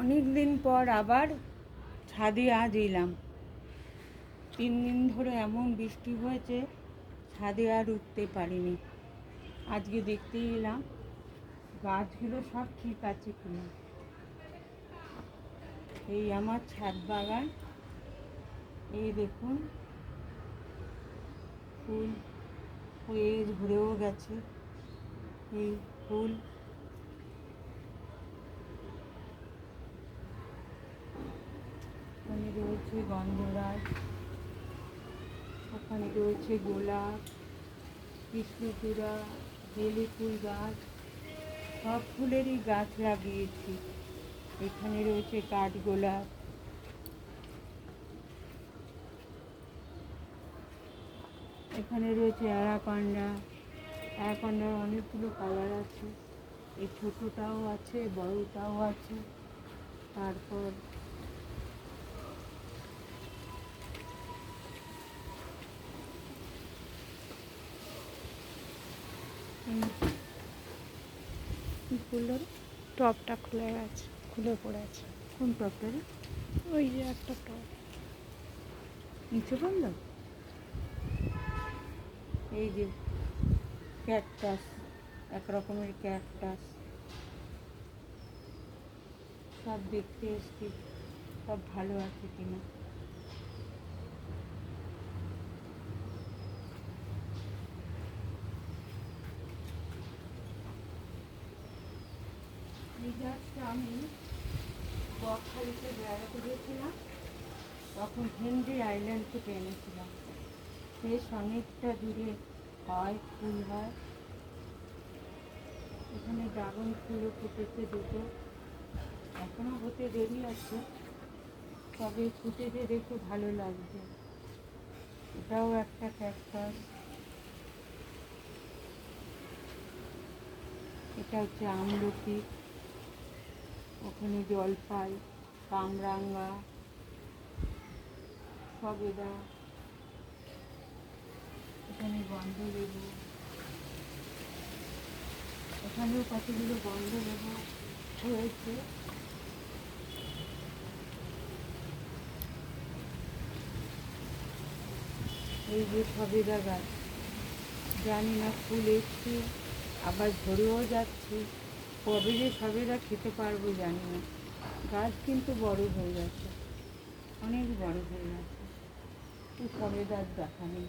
অনেক দিন পর আবার ছাদে আজ এলাম। 3 দিন ধরে এমন বৃষ্টি হয়েছে, ছাদে আর উঠতে পারিনি। আজকে দেখতেই এলাম গাছগুলো সব ঠিক আছে কিনা। এই আমার ছাদ বাগান, এই দেখুন ফুল হয়ে ভরেও গেছে। এই ফুল ওখানে রয়েছে গন্ধরাজ, ওখানে রয়েছে গোলাপ, কৃষ্ণচূড়া, বেলি ফুল গাছ, সব ফুলেরই গাছ লাগিয়েছি। এখানে রয়েছে কাঠগোলাপ, এখানে রয়েছে অ্যারাকান্ডার অনেকগুলো কালার আছে। এই ছোটোটাও আছে, বড়টাও আছে। তারপর কি করলো, টপটা খুলে গেছে, খুলে পড়ে আছে। কোন টপটা রে? ওই যে একটা টপ নিচে পড়লো। এই যে ক্যাকটাস, এক রকমের ক্যাকটাস, সব দেখতে এসছি সব ভালো আছে কিনা। এই গাছটা আমি বকখালিতে বেড়াতে গেছিলাম, তখন হেনরি আইল্যান্ড থেকে এনেছিলাম। বেশ অনেকটা দূরে হয়, ফুল হয়। এখানে ড্রাগন ফুলও ফুটেছে দুটো, এখনও হতে দেরি আছে, তবে ফুটেছে দেখে ভালো লাগছে। এটাও একটা ক্যাকটাস। এটা হচ্ছে আমলকি, ওখানে জলপাই, কামরাঙ্গা, সবেদা, এখানে গন্ধলেবু, এখানেও কতগুলো গন্ধলেবু হয়েছে। এই যে সবেদা গাছ, জানি না ফুল এসছে আবার ঝরেও যাচ্ছে, কবে যে সবেদা খেতে পারবো জানি না। গাছ কিন্তু বড় হয়ে গেছে, অনেক বড় হয়ে গেছে, এই সবেদার দেখা নেই।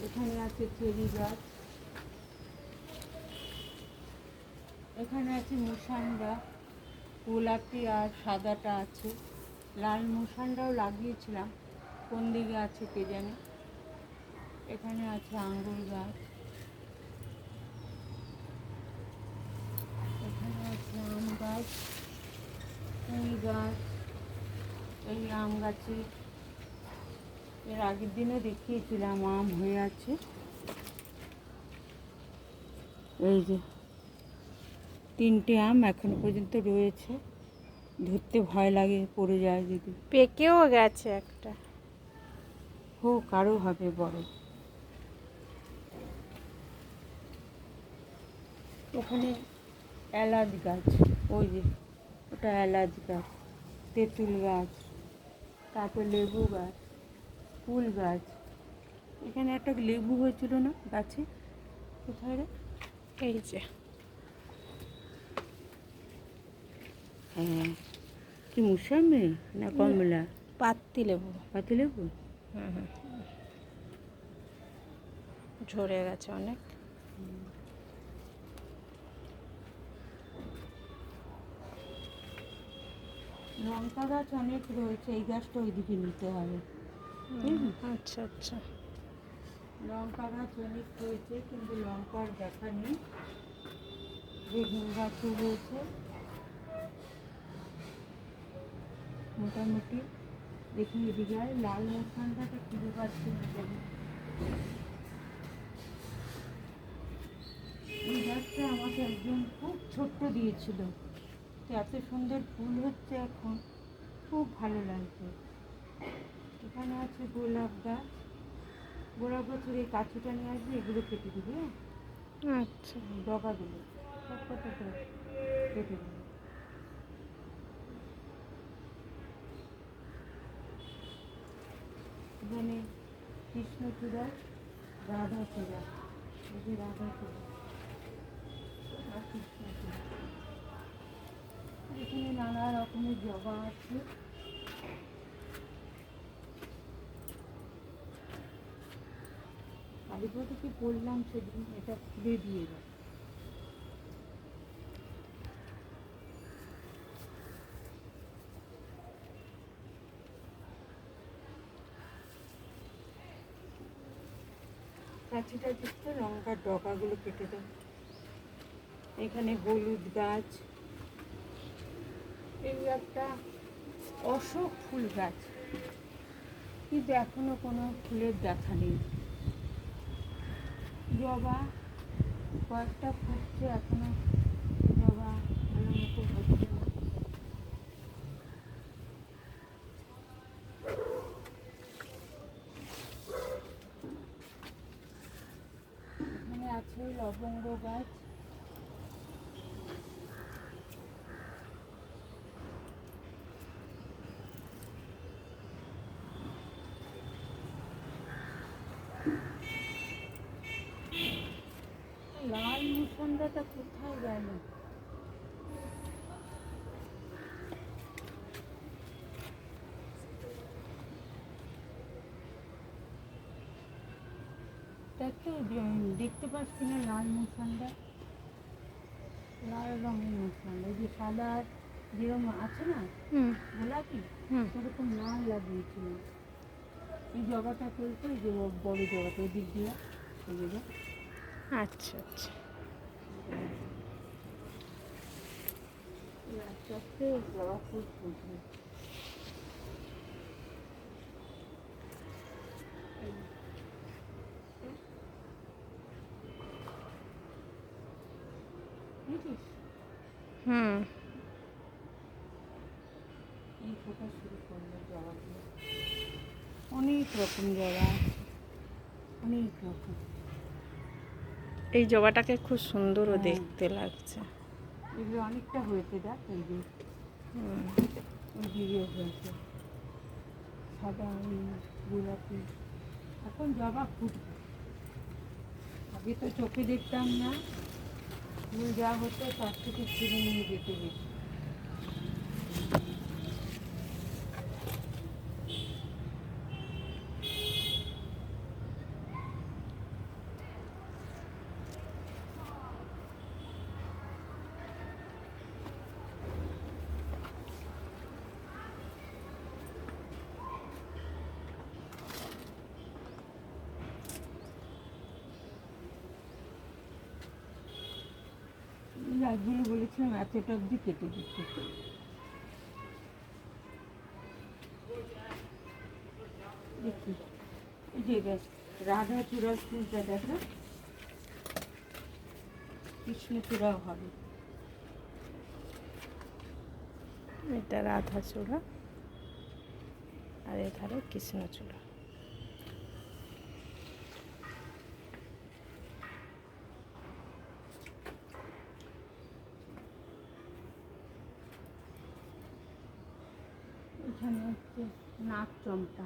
এখানে আছে চেরি গাছ, এখানে আছে মুসান্ডা, গোলাপি আর সাদাটা আছে। লাল মুসান্ডাও লাগিয়েছিলাম, কোন দিকে আছে কে জানে। এখানে আছে আঙ্গুর গাছ, এখানে আছে আম গাছ, কুল গাছ। এই আম গাছে এর আগের দিনও দেখিয়েছিলাম, আম হয়ে আছে। এই যে 3টে আম এখনো পর্যন্ত রয়েছে, ধরতে ভয় লাগে, পড়ে যায় যদি। পেকেও গেছে একটা। হোক, আরও হবে বড়। ওখানে এলাচ গাছ, ওই যে ওটা এলাচ গাছ, তেঁতুল গাছ, তারপর লেবু গাছ, ফুল গাছ। এখানে একটা লেবু হয়েছিল না গাছে, কোথায় রে? এই যে হ্যাঁ, কি মুসাম্বি না কমলা? পাতি লেবু। পাতিলেবু। ঝরে গেছে অনেক। লঙ্কা গাছ অনেক রয়েছে, এই গাছটা ওইদিকে নিতে হবে। আচ্ছা আচ্ছা। লঙ্কা গাছ অনেক রয়েছে, কিন্তু লঙ্কার দেখা নেই। বেগুন গাছও রয়েছে মোটামুটি। দেখি এদিকে আর লাল মশানটাটা খুঁজে পাচ্ছি না কেন। এই গাছটা আমাকে একজন খুব ছোট্ট দিয়েছিল, তো এত সুন্দর ফুল হচ্ছে এখন, খুব ভালো লাগছে। এখানে আছে গোলাপ গাছ, গোলাপ গাছের এই কাঠিটা নিয়ে আসবে, এগুলো কেটে দিবি। আচ্ছা। ডগাগুলো সব কটা কেটে দিবি। এখানে কৃষ্ণচূড়া, রাধাচূড়া, এই যে রাধাচূড়া আর কৃষ্ণচূড়া। এখানে নানা রকমের জবা আছে। কালীপদকে বললাম সেদিন এটা খুলে দিয়ে দাও। কাছিটা দিচ্ছে, লঙ্কার ডগাগুলো কেটে দাও। এখানে হলুদ গাছ, এই একটা অশোক ফুল গাছ, কিন্তু এখনো কোনো ফুলের দেখা নেই। জবা কয়েকটা ফুটছে, এখনো জবা ভালো মতো হচ্ছে না। এখানে আছে লবঙ্গ গাছ, লাল মুসন্দাটা কোথায় গেল? তা তো দেখতে পাচ্ছি না লাল মুসন্ডা, লাল রঙের মুসন্ডা। এই যে সাদা যেরকম আছে না হুম গোলাপি, হুম সেরকম লাল লাগিয়েছিল। এই জবাটা চলছে, এই যে বড় জবাটা ওই দিক দিয়ে, এই যে আচ্ছা আচ্ছা। আস্তে আস্তে জবা ফুল ফুটবে। বুঝেছিস? হুম এই ফোটা শুরু করলো জবাগুলো। অনেক রকম জবা আছে, অনেক রকম। এই জবাটাকে খুব সুন্দরও হ্যাঁ। দেখতে লাগছে। এগুলো অনেকটা হয়েছে, দেখ এই যে হুম ওই দিকে হয়েছে সাদা, ওই গোলাপি। এখন জবা ফুটবে। আগে তো চোখে দেখতাম না, ফুল যা হতো তার থেকে ছিঁড়ে নিয়ে যেতে যেত। এই গাছগুলো বলেছিলাম এতটা অবধি কেটে দিতে। দেখি এই যে গাছ রাধা চূড়ার ফুলটা দেখো, কৃষ্ণচূড়াও হবে। এটা রাধাচূড়া আর এধারে কৃষ্ণচূড়া। এখানে হচ্ছে নাক চম্পা।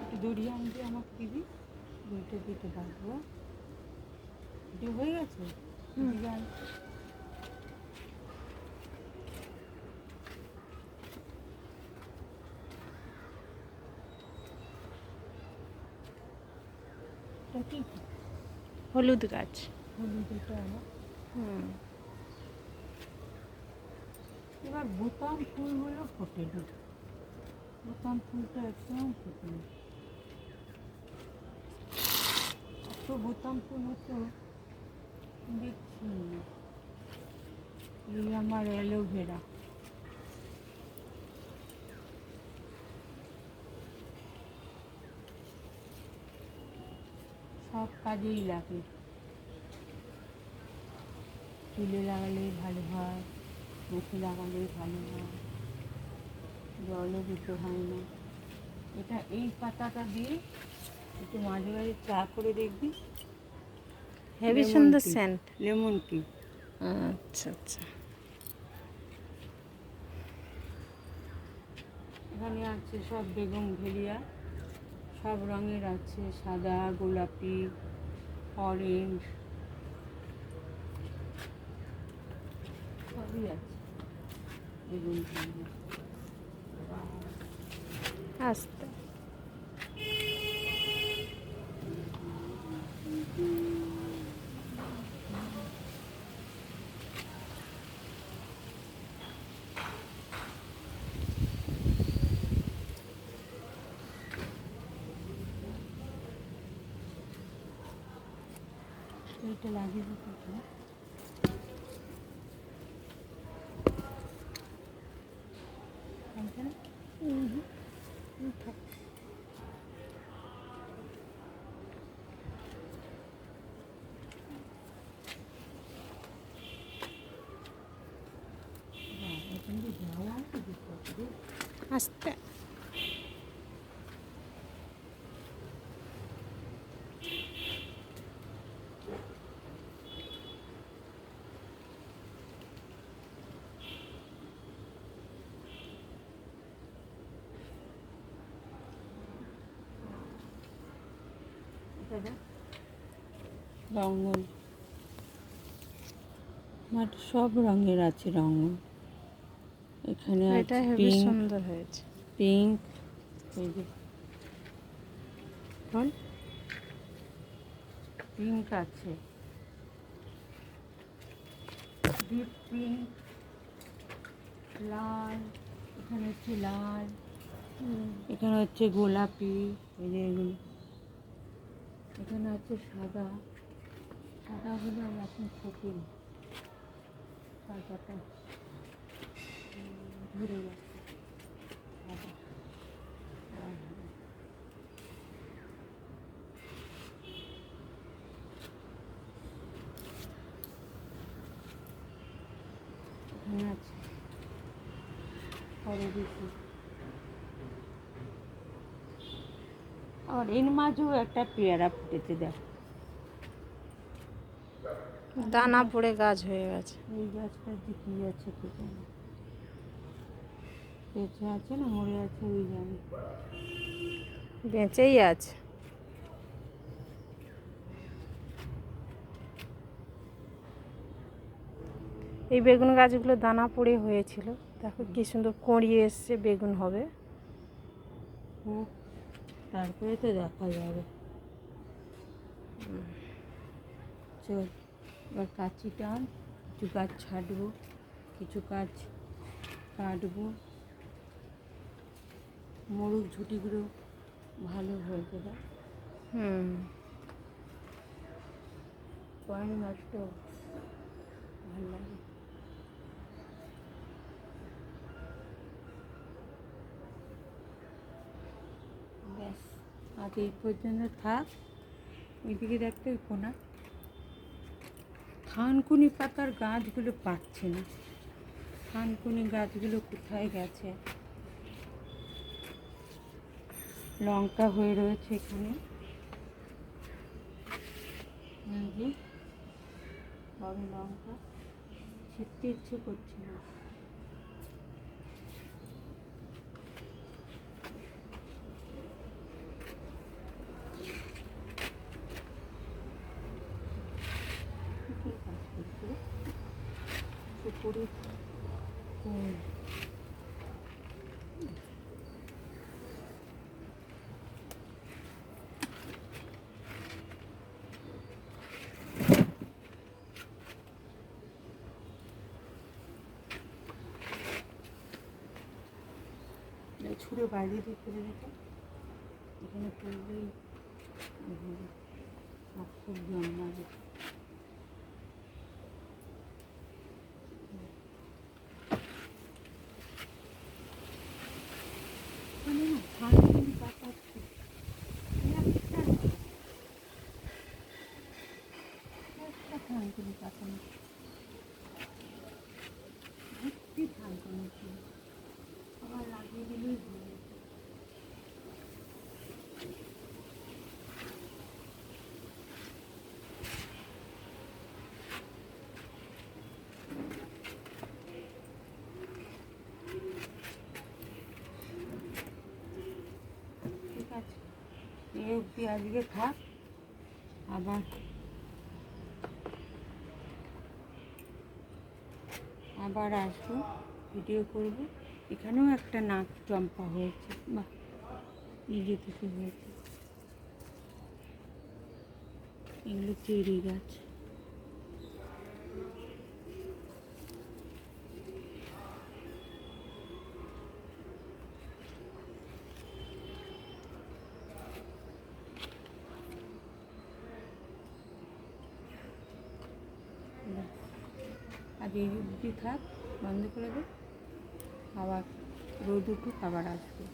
একটু দড়িয়ে আনবি আমাকে দিবি, দুইটা দিতে পারবো। এটা হয়ে গেছে। এদিকে আন। এটা কি? হলুদ গাছ। হলুদ, এটা আমার। হুম এবার বোতাম ফুলগুলো ফোটে না, বোতাম ফুলটা একদম ফোটে না। এত বোতাম ফুল হতো দেখছি না। এই আমার সব কাজেই লাগে। চুলে লাগালেই ভালো হয়, মুখে লাগালেই ভালো হয়, জলও দিতে হয় না। এটা এই পাতাটা দিয়ে একটু মাঝে মাঝে চা করে দেখবি। হেভি লেমন সুন্দর টি, সেন্ট। Lemon tea. আচ্ছা আচ্ছা। এখানে আছে সব বেগুন ভেলিয়া, সব রঙের আছে, সাদা, গোলাপি, অরেঞ্জ, সবই আছে বেগুন ভেলিয়া। আস্তে। এইটা লাগিয়ে দিতে। আস্তে। রঙন, আমার সব রঙের আছে রঙন। এখানে এটা আছে হেভি পিঙ্ক, সুন্দর হয়েছে। পিঙ্ক, এই যে কোন? পিঙ্ক আছে, ডিপ পিঙ্ক, লাল, এখানে হচ্ছে লাল, এখানে হচ্ছে গোলাপি, এই যে এগুলো, এখানে আছে সাদা। সাদাগুলো আমি এখন ফুটিনি, সাদাটা ধরে যাচ্ছে সাদা। এখানে আছে করবীফুল। আর এর মাঝেও একটা পেয়ারা ফুটেছে, দেখ দানা পড়ে গাছ হয়ে গেছে। এই গাছটা যে কী আছে কে জানে, বেঁচে আছে না মরে আছে ওই জানি। বেঁচেই আছে। এই বেগুন গাছগুলো দানা পড়ে হয়েছিল, দেখো কি সুন্দর কড়িয়ে এসছে, বেগুন হবে। তারপরে তো দেখা যাবে। চল এবার কাঁচি টান, কিছু গাছ ছাড়বো, কিছু গাছ কাটবো। মোরগ ঝুঁটিগুলো ভালো হয়েছে, দেখ পয়েন্ট মাছটা ভালো লাগে। ব্যাস আজ এই পর্যন্ত থাক। এদিকে দেখতে ওই কোনা থানকুনি পাতার গাছগুলো পাচ্ছে না, থানকুনি গাছগুলো কোথায় গেছে। লঙ্কা হয়ে রয়েছে এখানে, এই যে বড় লঙ্কা, ছিটতে ইচ্ছে করছে না। পুকুরে ছুঁড়ে বাইরে দিয়ে ফেলে রেখে এখানে পড়লেই খুব জন্মাবে। মানে না থানকুনি পাতা এই অবধি আজকে থাক, আবার আবার আসবো, ভিডিও করব। এখানেও একটা নাক চম্পা হয়েছে, বাহ, নিজে থেকে হয়েছে। এগুলো চেরি গাছ। বাহ, আজ এই অবধি থাক, বন্ধ করে দে, আবার রোদ উঠুক, আবার আসবো।